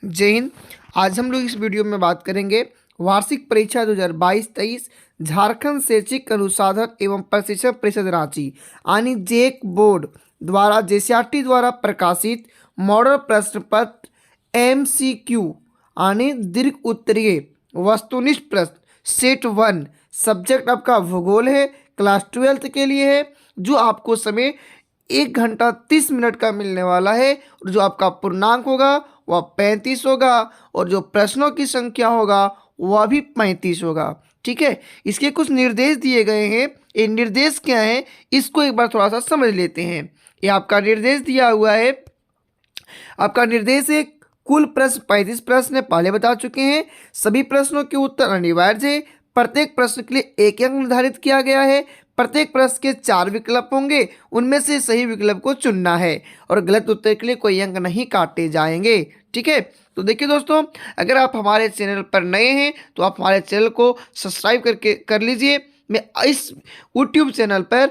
जय हिंद। आज हम लोग इस वीडियो में बात करेंगे वार्षिक परीक्षा 2022-23 झारखंड शैक्षिक अनुसाधन एवं प्रशिक्षण परिषद रांची यानी जेक बोर्ड द्वारा जेसीईआरटी द्वारा प्रकाशित मॉडल प्रश्न पत्र एमसीक्यू यानी दीर्घ उत्तरीय वस्तुनिष्ठ प्रश्न सेट 1 सब्जेक्ट आपका भूगोल है, क्लास 12 के लिए है, जो आपको समय 1 घंटा 30 मिनट का मिलने वाला है और जो आपका पूर्णांक होगा वह 35 होगा और जो प्रश्नों की संख्या होगा वह भी 35 होगा। ठीक है, इसके कुछ निर्देश दिए गए हैं। ये निर्देश क्या है इसको एक बार थोड़ा सा समझ लेते हैं। ये आपका निर्देश दिया हुआ है। आपका निर्देश है कुल प्रश्न 35 प्रश्न है, पहले बता चुके हैं। सभी प्रश्नों के उत्तर अनिवार्य है। प्रत्येक प्रश्न के लिए एक अंक निर्धारित किया गया है। प्रत्येक प्रश्न के 4 विकल्प होंगे, उनमें से सही विकल्प को चुनना है और गलत उत्तर के लिए कोई अंक नहीं काटे जाएंगे। ठीक है, तो देखिए दोस्तों, अगर आप हमारे चैनल पर नए हैं तो आप हमारे चैनल को सब्सक्राइब करके कर लीजिए। मैं इस यूट्यूब चैनल पर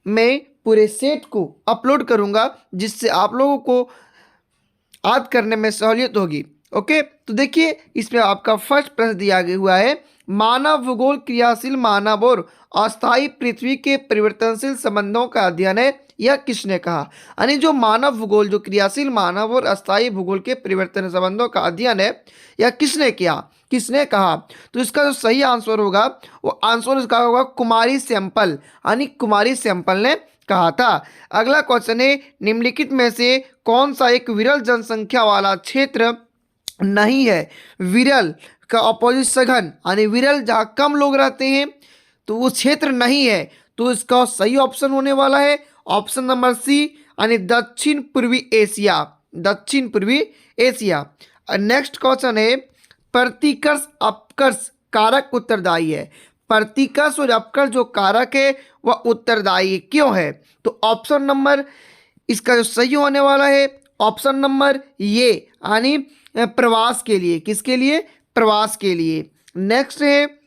मैं पूरे सेट को अपलोड करूंगा जिससे आप लोगों को याद करने में सहूलियत होगी। ओके, तो देखिए इसमें आपका फर्स्ट प्रश्न दिया गया हुआ है, मानव भूगोल क्रियाशील मानव और अस्थायी पृथ्वी के परिवर्तनशील संबंधों का अध्ययन है, यह किसने कहा। यानी जो मानव भूगोल, जो क्रियाशील मानव और अस्थायी भूगोल के परिवर्तन संबंधों का अध्ययन है, यह किसने किया, किसने कहा। तो इसका जो सही आंसर होगा वो आंसर इसका होगा कुमारी सैंपल, यानी कुमारी सैंपल ने कहा था। अगला क्वेश्चन है, निम्नलिखित में से कौन सा एक विरल जनसंख्या वाला क्षेत्र नहीं है। विरल का अपोजिट सघन, यानी विरल जहाँ कम लोग रहते हैं तो वो क्षेत्र नहीं है। तो इसका सही ऑप्शन होने वाला है ऑप्शन नंबर सी, यानी दक्षिण पूर्वी एशिया, दक्षिण पूर्वी एशिया। नेक्स्ट क्वेश्चन है, प्रतिकर्ष अपकर्ष कारक उत्तरदायी है। प्रतिकर्ष और अपकर्ष जो कारक है वह उत्तरदायी क्यों है। तो ऑप्शन नंबर इसका जो सही होने वाला है ऑप्शन नंबर ये, यानी प्रवास के लिए, किसके लिए, प्रवास के लिए। नेक्स्ट है,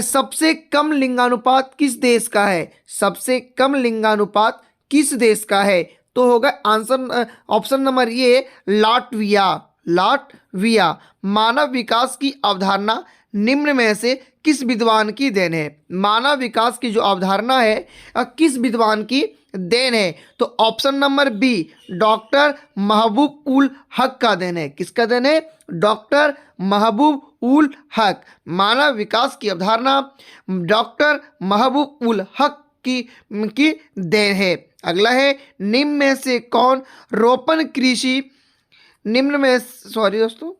सबसे कम लिंगानुपात किस देश का है। सबसे कम लिंगानुपात किस देश का है। तो होगा आंसर ऑप्शन नंबर ये, लाटविया, लाटविया। मानव विकास की अवधारणा निम्न में से किस विद्वान की देन है। मानव विकास की जो अवधारणा है किस विद्वान की देन है। तो ऑप्शन नंबर बी, डॉक्टर महबूब उल हक का देन है। किसका देन है, डॉक्टर महबूब उल हक। मानव विकास की अवधारणा डॉक्टर महबूब उल हक की देन है। अगला है, निम्न में से कौन रोपण कृषि, निम्न में सॉरी दोस्तों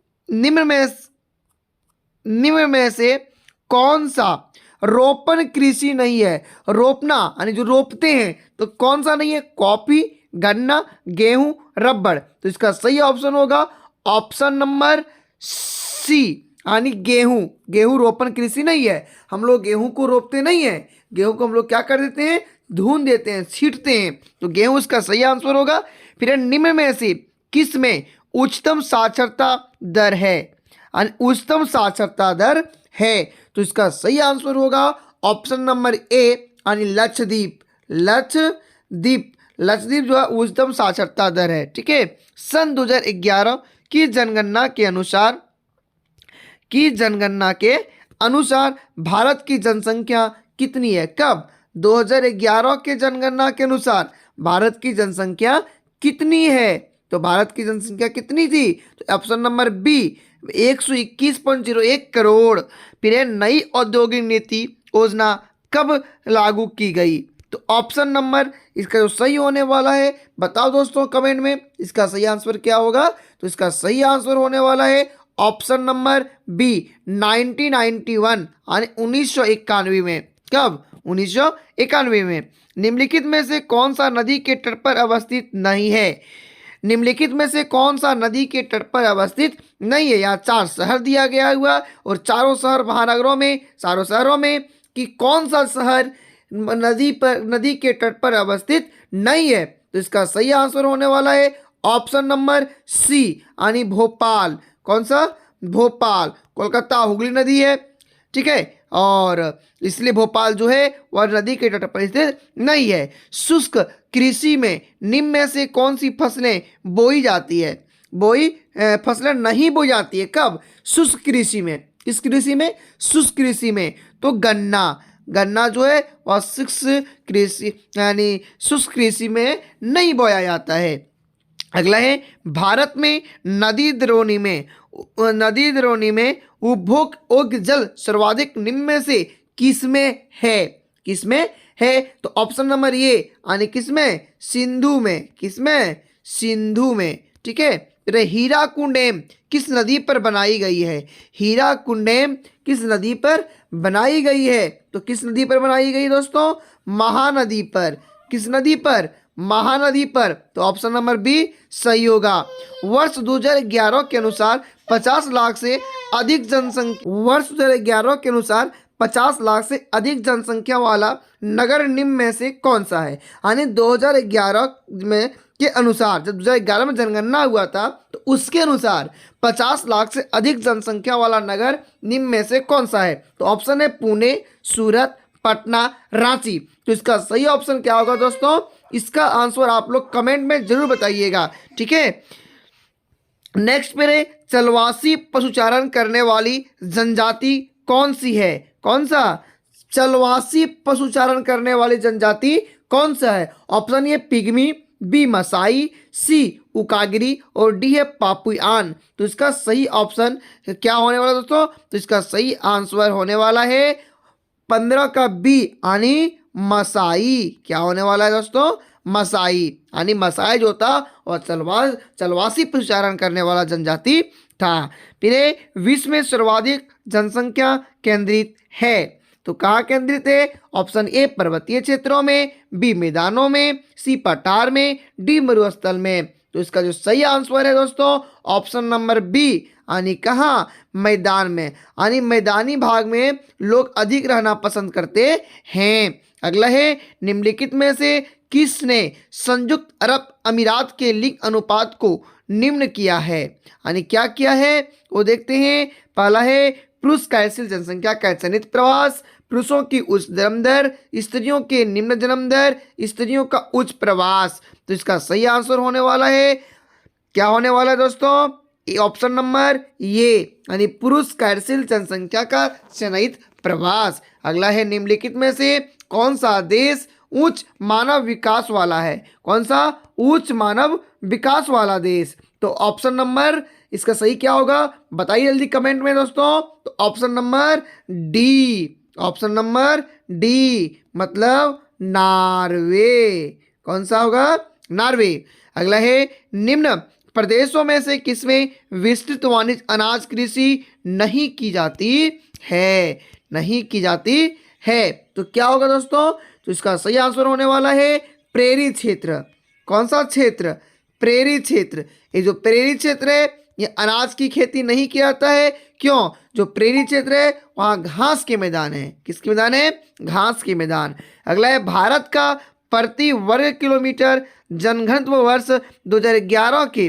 निम्न में से कौन सा रोपण कृषि नहीं है। रोपना यानी जो रोपते हैं तो कौन सा नहीं है, कॉफी, गन्ना, गेहूं, रबड़। तो इसका सही ऑप्शन होगा ऑप्शन नंबर सी, यानी गेहूं। गेहूं रोपण कृषि नहीं है। हम लोग गेहूं को रोपते नहीं है, गेहूं को हम लोग क्या कर देते हैं, धुन देते हैं, छींटते हैं। तो गेहूं इसका सही आंसर होगा। फिर निम्न में से किस में उच्चतम साक्षरता दर है, उच्चतम साक्षरता दर है। तो इसका सही आंसर होगा ऑप्शन नंबर ए, यानी लक्षद्वीप, लक्षद्वीप। लक्षद्वीप जो है उच्चतम साक्षरता दर है। ठीक है, सन 2011 की जनगणना के अनुसार भारत की जनसंख्या कितनी है। कब, 2011 के जनगणना के अनुसार भारत की जनसंख्या कितनी है। तो भारत की जनसंख्या कितनी थी, तो ऑप्शन नंबर बी 121.01 करोड़। फिर नई औद्योगिक नीति योजना कब लागू की गई। तो ऑप्शन नंबर इसका जो सही होने वाला है बताओ दोस्तों कमेंट में, इसका सही आंसर क्या होगा। तो इसका सही आंसर होने वाला है ऑप्शन नंबर बी 1991, यानी 1991 में। कब, 1991 में। निम्नलिखित में से कौन सा नदी के तट पर अवस्थित नहीं है। निम्नलिखित में से कौन सा नदी के तट पर अवस्थित नहीं है। यहाँ 4 शहर दिया गया हुआ और चारों शहरों में कि कौन सा शहर नदी के तट पर अवस्थित नहीं है। तो इसका सही आंसर होने वाला है ऑप्शन नंबर सी, यानी भोपाल। कौन सा, भोपाल। कोलकाता हुगली नदी है, ठीक है, और इसलिए भोपाल जो है वह नदी के तट पर स्थित नहीं है। शुष्क कृषि में निम्न में से कौन सी फसलें बोई जाती है। फसलें नहीं बोई जाती है। कब? शुष्क कृषि में। किस कृषि में? शुष्क कृषि में। तो गन्ना जो है वह शुष्क कृषि यानी शुष्क कृषि में नहीं बोया जाता है। अगला है भारत में नदी द्रोणी में उपभोग योग्य जल सर्वाधिक निम्न में से किसमें है? किसमें है? तो ऑप्शन नंबर ये यानी किसमें? सिंधु में। किसमें? सिंधु में। ठीक है। फिर हीराकुंड डैम किस नदी पर बनाई गई है? हीराकुंड डैम किस नदी पर बनाई गई है? तो किस नदी पर बनाई गई दोस्तों? महानदी पर। किस नदी पर? महानदी पर। तो ऑप्शन नंबर बी सही होगा। वर्ष 2011 के अनुसार 50 लाख से अधिक जनसंख्या वर्ष 2011 के अनुसार 50 लाख से अधिक जनसंख्या वाला नगर निम्न में से कौन सा है? यानी 2011 में के अनुसार, जब 2011 में जनगणना हुआ था तो उसके अनुसार 50 लाख से अधिक जनसंख्या वाला नगर निम्न में से कौन सा है? तो ऑप्शन है पुणे, सूरत, पटना, रांची। तो इसका सही ऑप्शन क्या होगा दोस्तों? इसका आंसर आप लोग कमेंट में जरूर बताइएगा। ठीक है। नेक्स्ट पे चलवासी पशुचारण करने वाली जनजाति कौन सी है? कौन सा? चलवासी पशुचारण करने वाली जनजाति कौन सा है? Option A pygmy, B Maasai, C उकागिरी और डी है पापुआन। तो इसका सही ऑप्शन क्या होने वाला दोस्तों? तो इसका सही आंसर होने वाला है 15 का बी यानी मसाई। क्या होने वाला है दोस्तों? मसाई। यानी मसाई जो था और चलवासी पशुचारण करने वाला जनजाति था। फिर विश्व में सर्वाधिक जनसंख्या केंद्रित है तो कहाँ केंद्रित है? ऑप्शन ए पर्वतीय क्षेत्रों में, बी मैदानों में, सी पठार में, डी मरुस्थल में। तो इसका जो सही आंसर है दोस्तों ऑप्शन नंबर बी यानी कहाँ? मैदान में। यानी मैदानी भाग में लोग अधिक रहना पसंद करते हैं। अगला है निम्नलिखित में से किसने संयुक्त अरब अमीरात के लिंग अनुपात को निम्न किया है? यानी क्या किया है वो देखते हैं। पहला है पुरुष कार्यशील जनसंख्या का चयनित प्रवास, पुरुषों की उच्च जन्म दर, स्त्रियों के निम्न जन्म दर, स्त्रियों का उच्च प्रवास। तो इसका सही आंसर होने वाला है, क्या होने वाला है दोस्तों? ऑप्शन नंबर ये यानी पुरुष कार्यशील जनसंख्या का चयनित प्रवास। अगला है निम्नलिखित में से कौन सा देश उच्च मानव विकास वाला है? कौन सा? उच्च मानव विकास वाला देश। तो ऑप्शन नंबर इसका सही क्या होगा बताइए जल्दी कमेंट में दोस्तों। तो option number D. Option number D मतलब नॉर्वे। कौन सा होगा? नॉर्वे। अगला है निम्न प्रदेशों में से किसमें विस्तृत वाणिज्य अनाज कृषि नहीं की जाती है? नहीं की जाती है तो क्या होगा दोस्तों? तो इसका सही आंसर होने वाला है प्रेरी क्षेत्र। कौन सा क्षेत्र? प्रेरी क्षेत्र। ये जो प्रेरी क्षेत्र है ये अनाज की खेती नहीं किया जाता है। क्यों? जो प्रेरी क्षेत्र है वहाँ घास के मैदान है। किसके मैदान है? घास के मैदान। अगला है भारत का प्रति वर्ग किलोमीटर जनघनत्व वर्ष 2011 के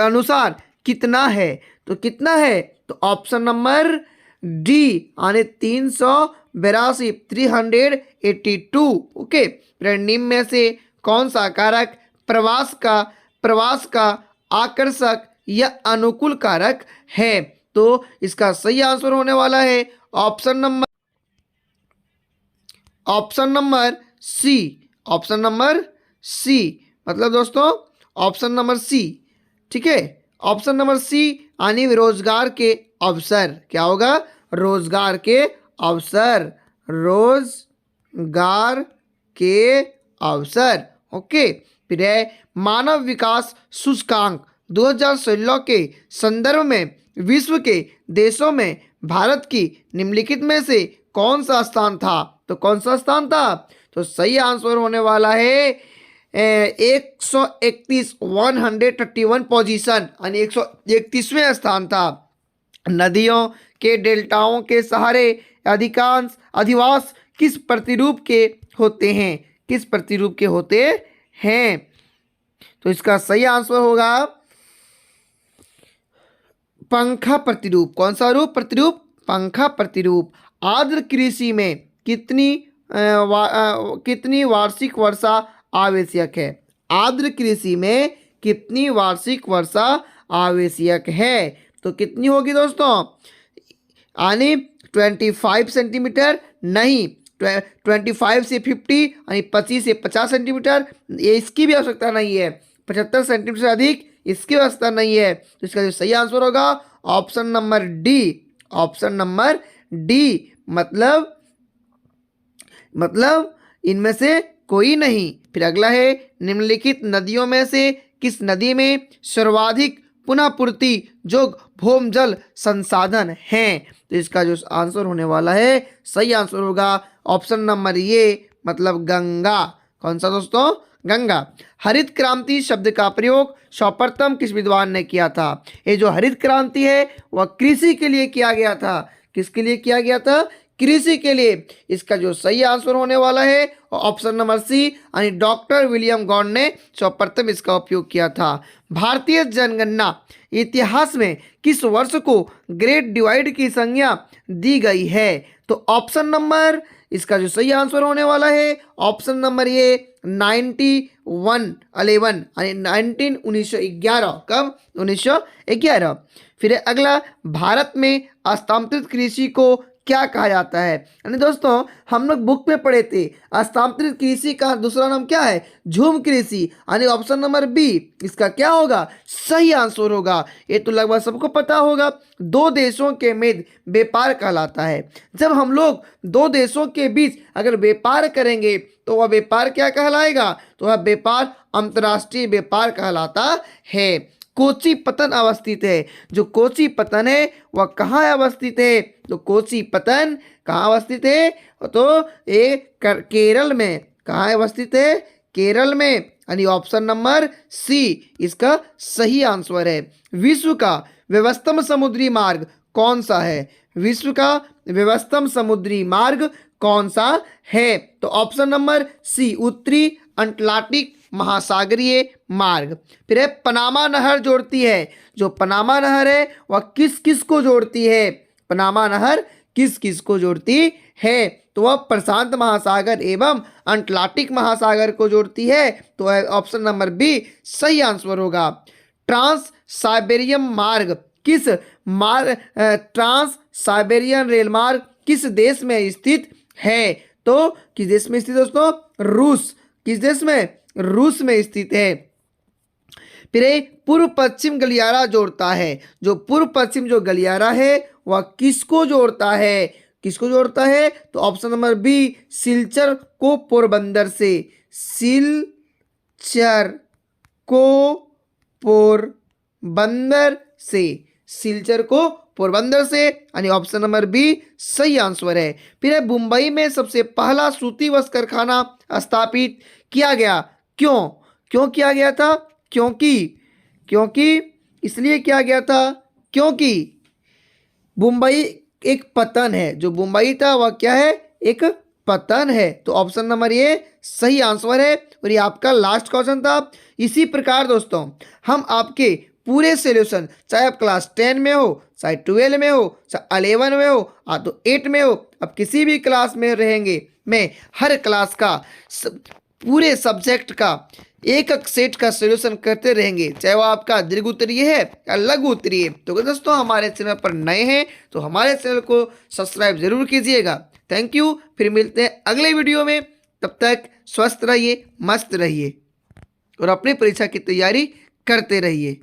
अनुसार कितना है? तो कितना है? तो ऑप्शन नंबर डी यानी 382 ओके। निम्न में से कौन सा कारक प्रवास का आकर्षक या अनुकूल कारक है? तो इसका सही आंसर होने वाला है option number C. Option number C मतलब दोस्तों ऑप्शन नंबर सी। ठीक है। ऑप्शन नंबर सी यानी रोजगार के अवसर। क्या होगा? रोजगार के अवसर। रोजगार के अवसर। ओके। फिर है मानव विकास सूचकांक 2016 के संदर्भ में विश्व के देशों में भारत की निम्नलिखित में से कौन सा स्थान था? तो कौन सा स्थान था? तो सही आंसर होने वाला है 131 पोजीशन यानी 131वें स्थान था। नदियों के डेल्टाओं के सहारे अधिवास किस प्रतिरूप के होते हैं? किस प्रतिरूप के होते हैं? तो इसका सही आंसर होगा पंखा प्रतिरूप। कौन सा रूप? प्रतिरूप पंखा प्रतिरूप। आर्द्र कृषि में कितनी वार्षिक वर्षा आवश्यक है? आर्द्र कृषि में कितनी वार्षिक वर्षा आवश्यक है। तो कितनी होगी दोस्तों, यानी 25 सेंटीमीटर नहीं, 25 से 50 यानी 25 से 50 सेंटीमीटर, ये इसकी भी आवश्यकता नहीं है। 75 सेंटीमीटर से अधिक इसकी आवश्यकता नहीं है। तो इसका जो सही आंसर होगा option number D, option number D, मतलब इनमें से कोई नहीं। फिर अगला है, निम्नलिखित नदियों में से किस नदी में सर्वाधिक पुनः पूर्ति जोग भूम जल संसाधन हैं। तो इसका जो आंसर होने वाला है, सही आंसर होगा ऑप्शन नंबर ए, मतलब गंगा। कौन सा दोस्तों, गंगा। हरित क्रांति शब्द का प्रयोग सर्वप्रथम किस विद्वान ने किया था। ये जो हरित क्रांति है वह कृषि के लिए किया गया था। किसके लिए किया गया था, कृषि के लिए। इसका जो सही आंसर होने वाला है ऑप्शन नंबर सी, यानी डॉक्टर विलियम गॉर्ड ने सर्वप्रथम इसका उपयोग किया था। भारतीय जनगणना इतिहास में किस वर्ष को ग्रेट डिवाइड की संज्ञा दी गई है। तो ऑप्शन नंबर, इसका जो सही आंसर होने वाला है ऑप्शन नंबर ए 1911, यानी 1911। कब, 1911। फिर अगला, भारत में हस्तांतरित कृषि को क्या कहा जाता है। यानी दोस्तों हम लोग बुक में पढ़े थे, हस्तांतरित कृषि का दूसरा नाम क्या है, झूम कृषि, यानी ऑप्शन नंबर बी इसका क्या होगा, सही आंसर होगा। ये तो लगभग सबको पता होगा, दो देशों के मध्य व्यापार कहलाता है। जब हम लोग दो देशों के बीच अगर व्यापार करेंगे तो वह व्यापार क्या कहलाएगा, तो वह व्यापार अंतर्राष्ट्रीय व्यापार कहलाता है। कोची पतन अवस्थित है। जो कोची पतन है वह कहाँ अवस्थित है, तो कोची पतन कहाँ अवस्थित है, तो ये केरल में। कहाँ अवस्थित है, केरल में, यानी ऑप्शन नंबर सी इसका सही आंसर है। विश्व का व्यवस्थम समुद्री मार्ग कौन सा है, विश्व का व्यवस्थम समुद्री मार्ग कौन सा है। तो ऑप्शन नंबर सी उत्तरी अटलांटिक महासागरीय मार्ग। फिर है पनामा नहर जोड़ती है। जो पनामा नहर है वह किस किस को जोड़ती है, पनामा नहर किस किस को जोड़ती है, तो वह प्रशांत महासागर एवं अटलांटिक महासागर को जोड़ती है। तो ऑप्शन नंबर बी सही आंसर होगा। ट्रांस साइबेरियन मार्ग किस ट्रांस साइबेरियन रेल मार्ग किस देश में स्थित है, तो किस देश में स्थित दोस्तों, रूस। किस देश में, रूस में स्थित है। फिर पूर्व पश्चिम गलियारा जोड़ता है। जो पूर्व पश्चिम जो गलियारा है वह किसको जोड़ता है, किसको जोड़ता है, तो ऑप्शन नंबर बी सिलचर को पोरबंदर से, सिलचर को पोरबंदर से, सिलचर को पोरबंदर से, यानी ऑप्शन नंबर बी सही आंसर है। फिर है मुंबई में सबसे पहला सूती वस्त्र कारखाना स्थापित किया गया। क्यों, क्यों किया गया था, क्योंकि इसलिए किया गया था क्योंकि मुंबई एक पतन है। जो मुंबई था वह क्या है, एक पतन है। तो ऑप्शन नंबर ये सही आंसर है। और ये आपका लास्ट क्वेश्चन था। इसी प्रकार दोस्तों हम आपके पूरे सॉल्यूशन, चाहे आप क्लास 10 में हो, चाहे 12 में हो, चाहे 11 में हो, तो 8 में हो, आप किसी भी क्लास में रहेंगे, मैं हर क्लास का पूरे सब्जेक्ट का एक एक सेट का सॉल्यूशन करते रहेंगे, चाहे वो आपका दीर्घ उत्तरीय है या लघु उत्तरीय। तो दोस्तों हमारे चैनल पर नए हैं तो हमारे चैनल को सब्सक्राइब जरूर कीजिएगा। थैंक यू, फिर मिलते हैं अगले वीडियो में। तब तक स्वस्थ रहिए, मस्त रहिए और अपनी परीक्षा की तैयारी करते रहिए।